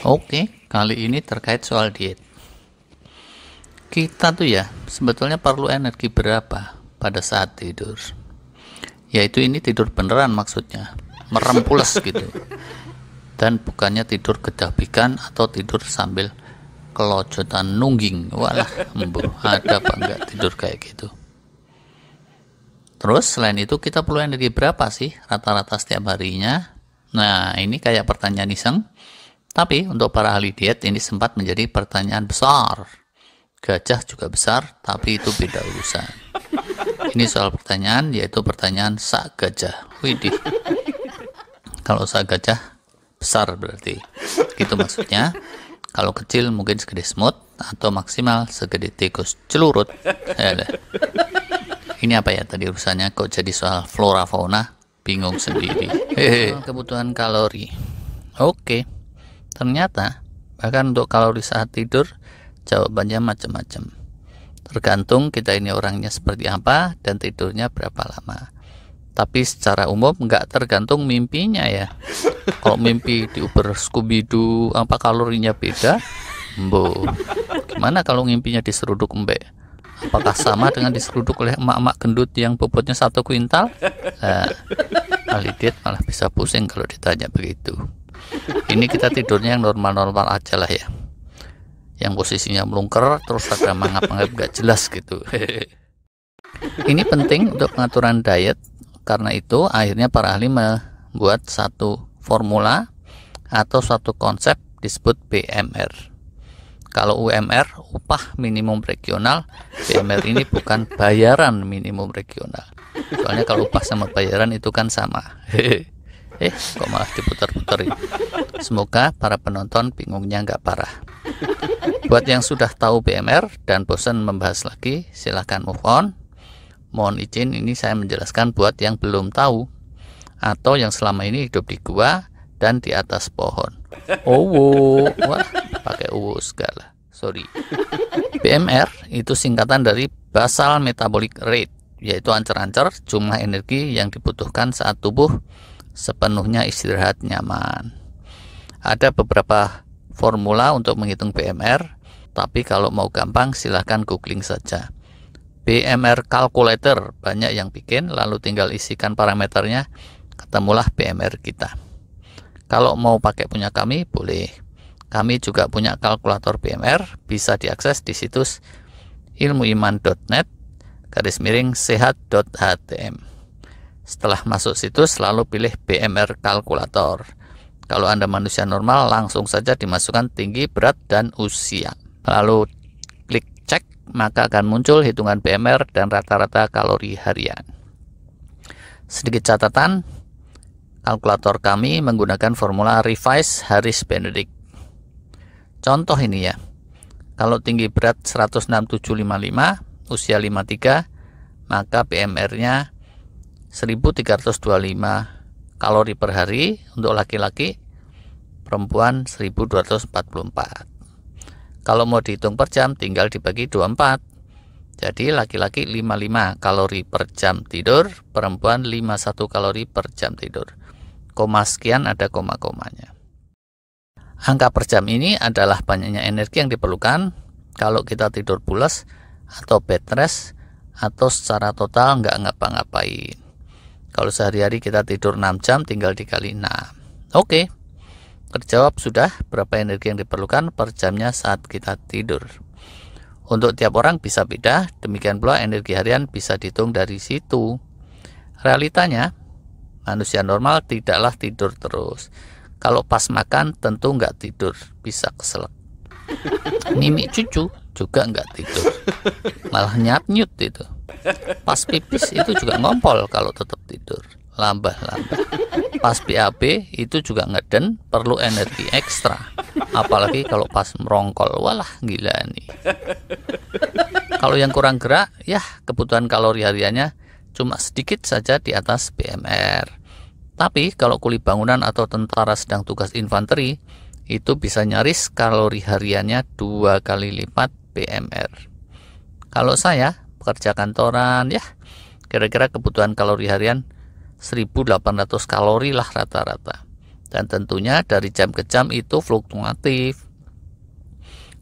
Oke, kali ini terkait soal diet. Kita tuh ya, sebetulnya perlu energi berapa pada saat tidur? Yaitu ini tidur beneran maksudnya, merem pules gitu. Dan bukannya tidur kedabikan atau tidur sambil kelojotan nungging. Walah, ada apa enggak tidur kayak gitu? Terus selain itu kita perlu energi berapa sih rata-rata setiap harinya? Nah, ini kayak pertanyaan iseng. Tapi untuk para ahli diet ini sempat menjadi pertanyaan besar. Gajah juga besar, tapi itu beda urusan. Ini soal pertanyaan, yaitu pertanyaan sak gajah. Widih. Kalau sak gajah, besar berarti. Gitu maksudnya. Kalau kecil mungkin segede semut, atau maksimal segede tikus celurut. Ini apa ya tadi urusannya? Kok jadi soal flora fauna? Bingung sendiri. Kebutuhan kalori. Oke. Ternyata, bahkan untuk kalori saat tidur, jawabannya macam-macam. Tergantung kita ini orangnya seperti apa dan tidurnya berapa lama. Tapi secara umum nggak tergantung mimpinya ya. Kalau mimpi di Uber Scooby-Doo, apa kalorinya beda? Gimana kalau mimpinya diseruduk embek? Apakah sama dengan diseruduk oleh emak-emak gendut yang bobotnya 1 kuintal? Nah, ahli diet malah bisa pusing kalau ditanya begitu. Ini kita tidurnya yang normal-normal aja lah ya, yang posisinya melungker terus ada mangap-mangap gak jelas gitu. Ini penting untuk pengaturan diet, karena itu akhirnya para ahli membuat satu formula atau suatu konsep disebut BMR. Kalau UMR, upah minimum regional, BMR ini bukan bayaran minimum regional. Soalnya kalau upah sama bayaran itu kan sama. Kok malah diputar-putarin. Semoga para penonton bingungnya nggak parah. Buat yang sudah tahu BMR dan bosan membahas lagi, silahkan move on. Mohon izin ini saya menjelaskan buat yang belum tahu atau yang selama ini hidup di gua dan di atas pohon. Wah, pakai segala. Sorry. BMR itu singkatan dari basal metabolic rate, yaitu ancer-ancer jumlah energi yang dibutuhkan saat tubuh sepenuhnya istirahat nyaman. Ada beberapa formula untuk menghitung BMR, tapi kalau mau gampang silahkan googling saja. BMR calculator banyak yang bikin, lalu tinggal isikan parameternya, ketemulah BMR kita. Kalau mau pakai punya kami, boleh. Kami juga punya kalkulator BMR, bisa diakses di situs ilmuiman.net/sehat.htm. Setelah masuk situs, lalu pilih BMR kalkulator. Kalau Anda manusia normal, langsung saja dimasukkan tinggi, berat, dan usia. Lalu klik cek, maka akan muncul hitungan BMR dan rata-rata kalori harian. Sedikit catatan, kalkulator kami menggunakan formula Revise Harris Benedict. Contoh ini ya, kalau tinggi berat 167,55, usia 53, maka BMR-nya 1325 kalori per hari untuk laki-laki, perempuan 1244. Kalau mau dihitung per jam tinggal dibagi 24. Jadi laki-laki 55 kalori per jam tidur, perempuan 51 kalori per jam tidur. Koma sekian ada koma-komanya. Angka per jam ini adalah banyaknya energi yang diperlukan kalau kita tidur pulas atau bed rest atau secara total nggak ngapa-ngapain. Kalau sehari-hari kita tidur 6 jam tinggal dikali 6. Oke, terjawab sudah berapa energi yang diperlukan per jamnya saat kita tidur. Untuk tiap orang bisa beda, demikian pula energi harian bisa dihitung dari situ. Realitanya, manusia normal tidaklah tidur terus. Kalau pas makan tentu nggak tidur, bisa keselak. Mimik cucu juga nggak tidur, malah nyat-nyut itu. Pas pipis itu juga ngompol kalau tetap tidur, lambah-lambah. Pas BAB itu juga ngeden, perlu energi ekstra. Apalagi kalau pas merongkol, walah gila nih. Kalau yang kurang gerak, ya kebutuhan kalori hariannya cuma sedikit saja di atas BMR. Tapi kalau kuli bangunan atau tentara sedang tugas infanteri, itu bisa nyaris kalori hariannya 2 kali lipat BMR. Kalau saya pekerja kantoran, ya kira-kira kebutuhan kalori harian 1800 kalori lah rata-rata. Dan tentunya dari jam ke jam itu fluktuatif.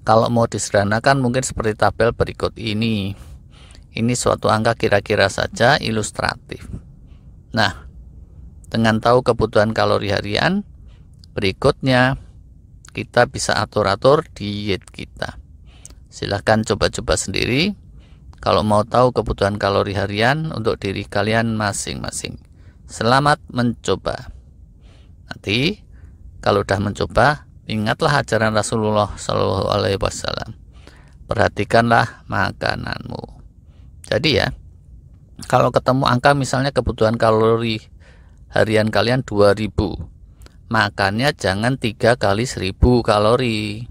Kalau mau disederhanakan mungkin seperti tabel berikut ini. Ini suatu angka kira-kira saja ilustratif. Nah, dengan tahu kebutuhan kalori harian, berikutnya kita bisa atur-atur diet kita. Silahkan coba-coba sendiri. Kalau mau tahu kebutuhan kalori harian untuk diri kalian masing-masing. Selamat mencoba. Nanti kalau udah mencoba, ingatlah ajaran Rasulullah SAW. Perhatikanlah makananmu. Jadi ya, kalau ketemu angka misalnya kebutuhan kalori harian kalian 2000, makannya jangan 3 kali 1000 kalori.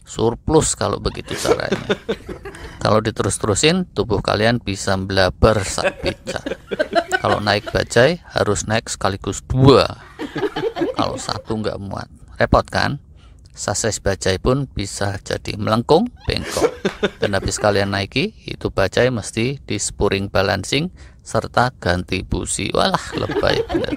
Surplus kalau begitu caranya. Kalau diterus-terusin, tubuh kalian bisa belabar sak pijar. Kalau naik bajai harus naik sekaligus 2. Kalau satu nggak muat, repot kan? Sases bajai pun bisa jadi melengkung, bengkok. Dan habis kalian naiki, itu bajai mesti di spring balancing serta ganti busi. Walah, lebay bener.